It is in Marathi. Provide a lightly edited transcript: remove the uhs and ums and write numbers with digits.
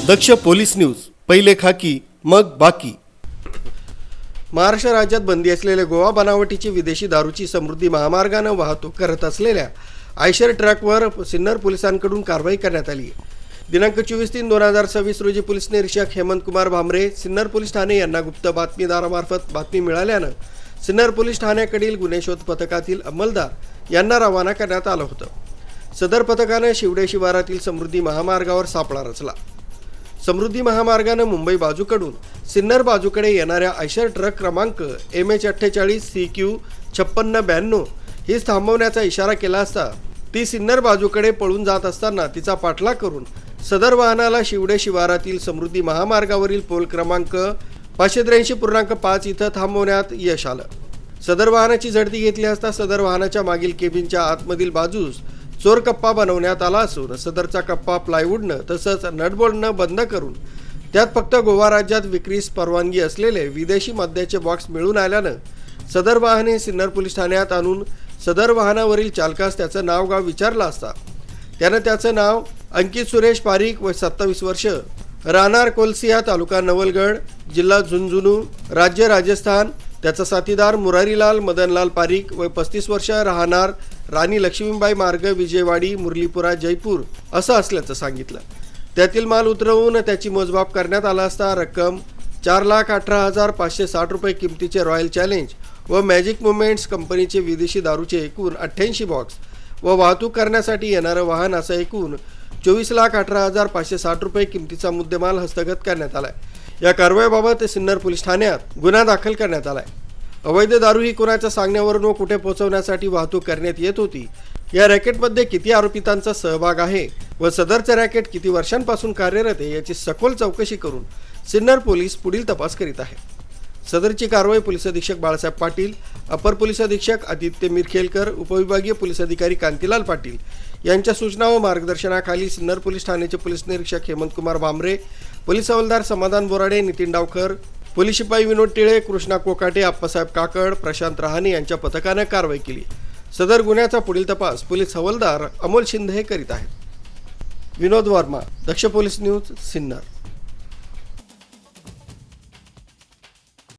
दक्ष पोलीस न्यूज, पहिले खाकी मग बाकी। महाराष्ट्र राज्यात बंदी असलेल्या गोवा बनावटीची विदेशी दारूची समृद्धी महामार्गाने वाहतूक करत असलेल्या आयशर ट्रकवर सिन्नर पोलिसांकडून कारवाई करण्यात आली। दिनांक 24/3/2026 रोजी पोलीस निरीक्षक हेमंत कुमार भामरे सिन्नर पोलीस ठाणे यांना गुप्त बातमीदारामार्फत बातमी मिळाल्याने सिन्नर पोलीस ठाण्याकडील गुन्हे शोध पथकातील अंमलदार यांना रवाना करण्यात आलं होतं। सदर पथकाने शिवडे शिवारातील समृद्धी महामार्गावर सापळा रचला। समृद्धी महामार्गाने मुंबई बाजूकडून सिन्नर बाजूकडे येणाऱ्या आयशर ट्रक क्रमांक MH48 CQ 5692 ही थांबवण्याचा इशारा केला असता ती सिन्नर बाजूकडे पळून जात असताना तिचा पाठलाग करून सदर वाहनाला शिवडे शिवारातील समृद्धी महामार्गावरील पोल क्रमांक 583.5 इथं थांबवण्यात यश आलं। सदर वाहनाची झडती घेतली असता सदर वाहनाच्या मागील केबिनच्या आतमधील बाजूस चोर कप्पा बनवण्यात आला असून सदरचा कप्पा प्लायवूडनं तसंच नटबोल्टनं बंद करून त्यात फक्त गोवा राज्यात विक्रीस परवानगी असलेले विदेशी मद्याचे बॉक्स मिळून आल्यानं सदर वाहने सिन्नर पोलीस ठाण्यात आणून सदर वाहनावरील चालकास त्याचं नाव गाव विचारलं असता त्यानं त्याचं नाव अंकित सुरेश पारिक व 27 वर्ष, राहणार कोलसिया, तालुका नवलगड, जिल्हा झुंझुनू, राज्य राजस्थान, त्याचा साथीदार मुरारीलाल मदनलाल पारिक व 35 वर्ष, राहणार राणी लक्ष्मीबाई मार्ग, विजयवाडी, मुरलीपुरा, जयपूर असं असल्याचं सांगितलं। त्यातील माल उतरवून त्याची मोजमाप करण्यात आला असता रक्कम 4,18,560 रुपये किमतीचे रॉयल चॅलेंज व मॅजिक मुमेंट्स कंपनीचे विदेशी दारूचे एकूण 88 बॉक्स व वाहतूक करण्यासाठी येणारं वाहन असं एकूण 24,18,560 रुपये किमतीचा मुद्देमाल हस्तगत करण्यात आलाय। या कारवाईबाबत सिन्नर पोलीस ठाण्यात गुन्हा दाखल करण्यात आलाय। अवैध दारू ही कोणाच्या सांगण्यावरून व कुठे पोहोचवण्यासाठी वाहतूक करण्यात येत होती, या रॅकेटमध्ये किती आरोपितांचा सहभाग आहे व सदरचे रॅकेट किती वर्षांपासून कार्यरत आहे याची सखोल चौकशी करून सिन्नर पोलीस पुढील तपास करीत आहे। सदरची कारवाई पोलीस अधीक्षक बाळासाहेब पाटील, अपर पोलीस अधीक्षक आदित्य मिरखेलकर, उपविभागीय पोलीस अधिकारी कांतीलाल पाटील यांच्या सूचना व मार्गदर्शनाखाली सिन्नर पोलीस ठाण्याचे पोलीस निरीक्षक हेमंत कुमार भामरे, पोलीस हवालदार समाधान बोराडे, नितीन डावकर, पोलीस शिपाई विनोद टिळे, कृष्णा कोकाटे, आप्पासाहेब काकड, प्रशांत रहाणे यांच्या पथकाने कारवाई केली। सदर गुन्ह्याचा पुढील तपास पोलीस हवालदार अमोल शिंदे करीत आहेत। विनोद वर्मा, दक्ष पोलीस न्यूज, सिन्नर।